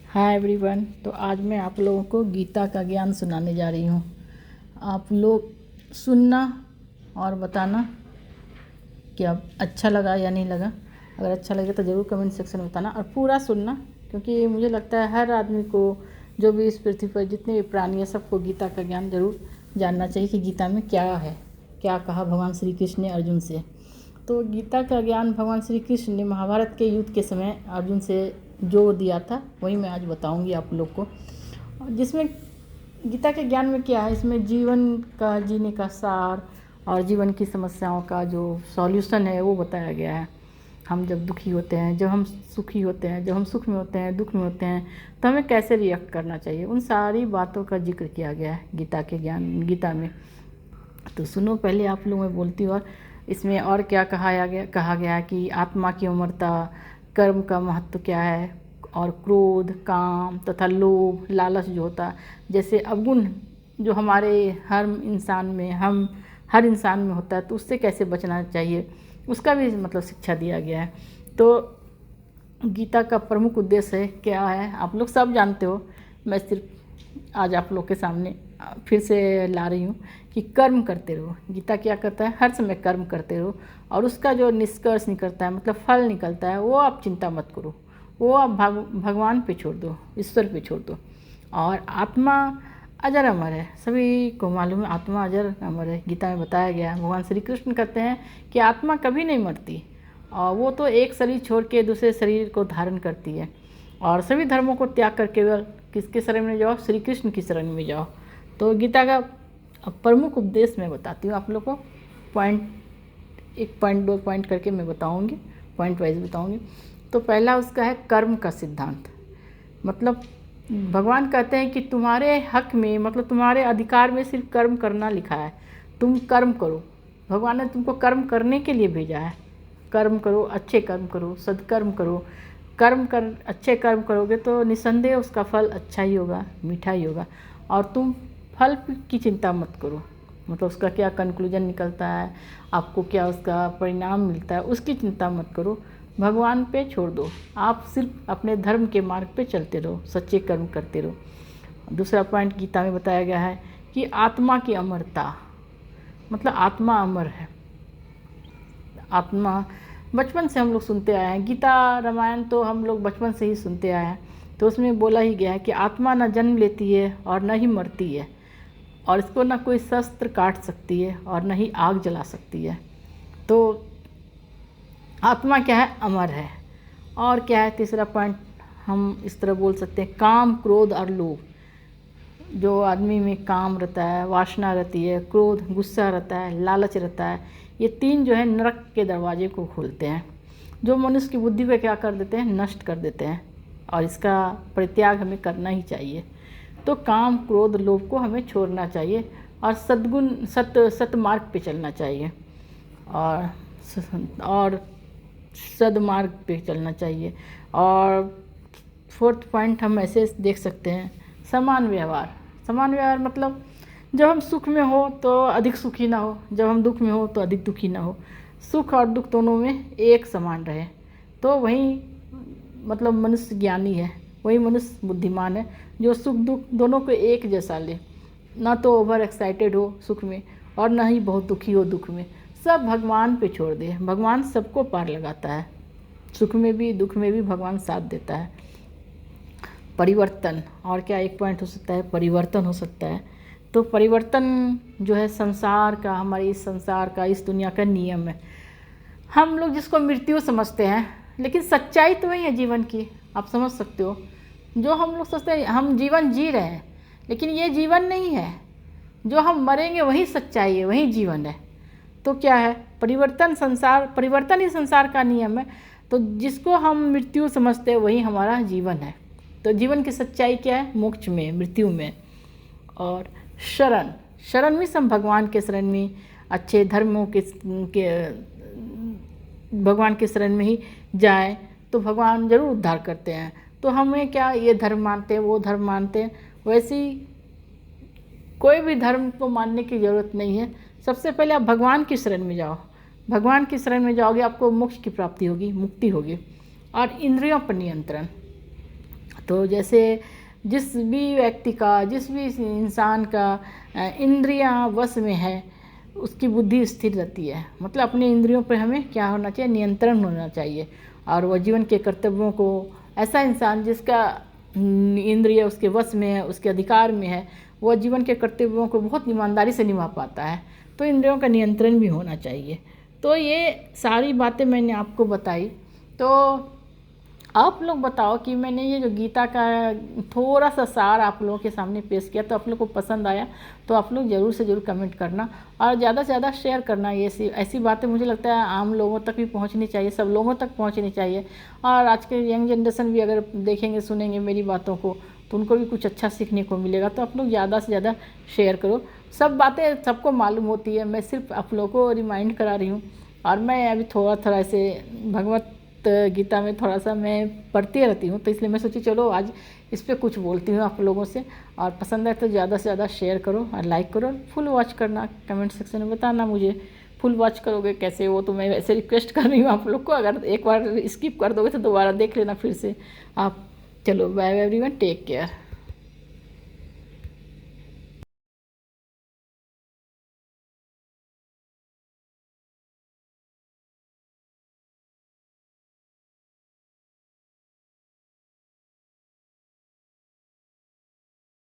Hi everyone. तो आज मैं आप लोगों को गीता का ज्ञान सुनाने जा रही हूँ। आप लोग सुनना और बताना कि अब अच्छा लगा या नहीं लगा। अगर अच्छा लगे तो ज़रूर कमेंट सेक्शन में बताना और पूरा सुनना, क्योंकि मुझे लगता है हर आदमी को, जो भी इस पृथ्वी पर जितने भी प्राणी हैं, सबको गीता का ज्ञान ज़रूर जानना चाहिए कि गीता में क्या है, क्या कहा भगवान श्री कृष्ण ने अर्जुन से। तो गीता का ज्ञान भगवान श्री कृष्ण ने महाभारत के युद्ध के समय अर्जुन से जो दिया था वही मैं आज बताऊंगी आप लोग को। जिसमें गीता के ज्ञान में क्या है, इसमें जीवन का जीने का सार और जीवन की समस्याओं का जो सॉल्यूशन है वो बताया गया है। हम जब दुखी होते हैं, जब हम सुखी होते हैं, जब हम सुख में होते हैं, दुख में होते हैं, तो हमें कैसे रिएक्ट करना चाहिए, उन सारी बातों का जिक्र किया गया है गीता में। तो सुनो, पहले आप लोग मैं बोलती हूँ। और इसमें और क्या कहा गया है कि आत्मा की अमरता, कर्म का महत्व क्या है, और क्रोध, काम तथा लोभ, लालच जो होता है, जैसे अवगुण जो हमारे हर इंसान में होता है, तो उससे कैसे बचना चाहिए, उसका भी मतलब शिक्षा दिया गया है। तो गीता का प्रमुख उद्देश्य है क्या है, आप लोग सब जानते हो। मैं सिर्फ आज आप लोग के सामने फिर से ला रही हूँ कि कर्म करते रहो। गीता क्या कहता है, हर समय कर्म करते रहो, और उसका जो निष्कर्ष निकलता है, मतलब फल निकलता है, वो आप चिंता मत करो, वो आप भगवान पे छोड़ दो, ईश्वर पे छोड़ दो। और आत्मा अजर अमर है, सभी को मालूम है आत्मा अजर अमर है। गीता में बताया गया है, भगवान श्री कृष्ण कहते हैं कि आत्मा कभी नहीं मरती, और वो तो एक शरीर छोड़ के दूसरे शरीर को धारण करती है। और सभी धर्मों को त्याग कर केवल किसके शरण में जाओ, श्री कृष्ण की शरण में जाओ। तो गीता का प्रमुख उपदेश मैं बताती हूँ आप लोग को, एक पॉइंट 2 पॉइंट करके मैं बताऊँगी, पॉइंट वाइज बताऊँगी। तो पहला उसका है कर्म का सिद्धांत। मतलब भगवान कहते हैं कि तुम्हारे हक में, मतलब तुम्हारे अधिकार में सिर्फ कर्म करना लिखा है, तुम कर्म करो। भगवान ने तुमको कर्म करने के लिए भेजा है। कर्म करो, अच्छे कर्म करो, सदकर्म करो। अच्छे कर्म करोगे तो निसंदेह उसका फल अच्छा ही होगा, मीठा ही होगा। और तुम फल की चिंता मत करो, मतलब उसका क्या कंक्लूजन निकलता है, आपको क्या उसका परिणाम मिलता है, उसकी चिंता मत करो, भगवान पे छोड़ दो। आप सिर्फ अपने धर्म के मार्ग पे चलते रहो, सच्चे कर्म करते रहो। दूसरा पॉइंट गीता में बताया गया है कि आत्मा की अमरता, मतलब आत्मा अमर है। आत्मा बचपन से हम लोग सुनते आए हैं, गीता रामायण तो हम लोग बचपन से ही सुनते आए हैं। तो उसमें बोला ही गया है कि आत्मा न जन्म लेती है और न ही मरती है, और इसको ना कोई शस्त्र काट सकती है और न ही आग जला सकती है। तो आत्मा क्या है, अमर है। और क्या है तीसरा पॉइंट, हम इस तरह बोल सकते हैं, काम, क्रोध और लोभ। जो आदमी में काम रहता है, वासना रहती है, क्रोध गुस्सा रहता है, लालच रहता है, ये तीन जो है नरक के दरवाजे को खोलते हैं, जो मनुष्य की बुद्धि पे क्या कर देते हैं, नष्ट कर देते हैं। और इसका परित्याग हमें करना ही चाहिए। तो काम, क्रोध, लोभ को हमें छोड़ना चाहिए और सतमार्ग पे चलना चाहिए, और सदमार्ग पे चलना चाहिए। और फोर्थ पॉइंट हम ऐसे देख सकते हैं, समान व्यवहार। समान व्यवहार मतलब जब हम सुख में हो तो अधिक सुखी ना हो, जब हम दुख में हो तो अधिक दुखी ना हो, सुख और दुख दोनों में एक समान रहे। तो वही मतलब मनुष्य ज्ञानी है, वही मनुष्य बुद्धिमान है, जो सुख दुख दोनों को एक जैसा ले, ना तो ओवर एक्साइटेड हो सुख में और ना ही बहुत दुखी हो दुख में। सब भगवान पे छोड़ दे, भगवान सबको पार लगाता है, सुख में भी दुख में भी भगवान साथ देता है। परिवर्तन, और क्या एक पॉइंट हो सकता है, परिवर्तन हो सकता है। तो परिवर्तन जो है संसार का, हमारे इस संसार का, इस दुनिया का नियम है। हम लोग जिसको मृत्यु समझते हैं, लेकिन सच्चाई तो वही है जीवन की, आप समझ सकते हो। जो हम लोग सोचते हैं हम जीवन जी रहे हैं, लेकिन ये जीवन नहीं है। जो हम मरेंगे वही सच्चाई है, वही जीवन है। तो क्या है, परिवर्तन ही संसार का नियम है। तो जिसको हम मृत्यु समझते हैं वही हमारा जीवन है। तो जीवन की सच्चाई क्या है, मोक्ष में, मृत्यु में। और शरण में हम भगवान के शरण में, अच्छे धर्मों के भगवान के शरण में ही जाएं तो भगवान जरूर उद्धार करते हैं। तो हमें क्या, ये धर्म मानते हैं, वो धर्म मानते हैं, वैसी कोई भी धर्म को मानने की ज़रूरत नहीं है। सबसे पहले आप भगवान की शरण में जाओ, भगवान की शरण में जाओगे आपको मोक्ष की प्राप्ति होगी, मुक्ति होगी। और इंद्रियों पर नियंत्रण, तो जैसे जिस भी व्यक्ति का, जिस भी इंसान का इंद्रियां वश में है, उसकी बुद्धि स्थिर रहती है। मतलब अपने इंद्रियों पर हमें क्या होना चाहिए, नियंत्रण होना चाहिए। और वह जीवन के कर्तव्यों को, ऐसा इंसान जिसका इंद्रिय उसके वश में है, उसके अधिकार में है, वह जीवन के कर्तव्यों को बहुत ईमानदारी से निभा पाता है। तो इंद्रियों का नियंत्रण भी होना चाहिए। तो ये सारी बातें मैंने आपको बताई। तो आप लोग बताओ कि मैंने ये जो गीता का थोड़ा सा सार आप लोगों के सामने पेश किया, तो आप लोग को पसंद आया तो आप लोग ज़रूर से ज़रूर कमेंट करना और ज़्यादा से ज़्यादा शेयर करना। ये ऐसी बातें मुझे लगता है आम लोगों तक भी पहुंचनी चाहिए, सब लोगों तक पहुंचनी चाहिए। और आज के यंग जनरेशन भी अगर देखेंगे सुनेंगे मेरी बातों को, तो उनको भी कुछ अच्छा सीखने को मिलेगा। तो आप लोग ज़्यादा से ज़्यादा शेयर करो। सब बातें सबको मालूम होती है, मैं सिर्फ आप लोगों को रिमाइंड करा रही हूँ। और मैं अभी थोड़ा थोड़ा ऐसे भगवत गीता में थोड़ा सा मैं पढ़ती रहती हूँ, तो इसलिए मैं सोची चलो आज इस पर कुछ बोलती हूँ आप लोगों से। और पसंद आए तो ज़्यादा से ज़्यादा शेयर करो और लाइक करो, फुल वॉच करना, कमेंट सेक्शन में बताना मुझे फुल वॉच करोगे कैसे, वो तो मैं वैसे रिक्वेस्ट कर रही हूँ आप लोग को। अगर एक बार स्किप कर दोगे तो दोबारा देख लेना फिर से आप। चलो बाय एवरीवन, टेक केयर।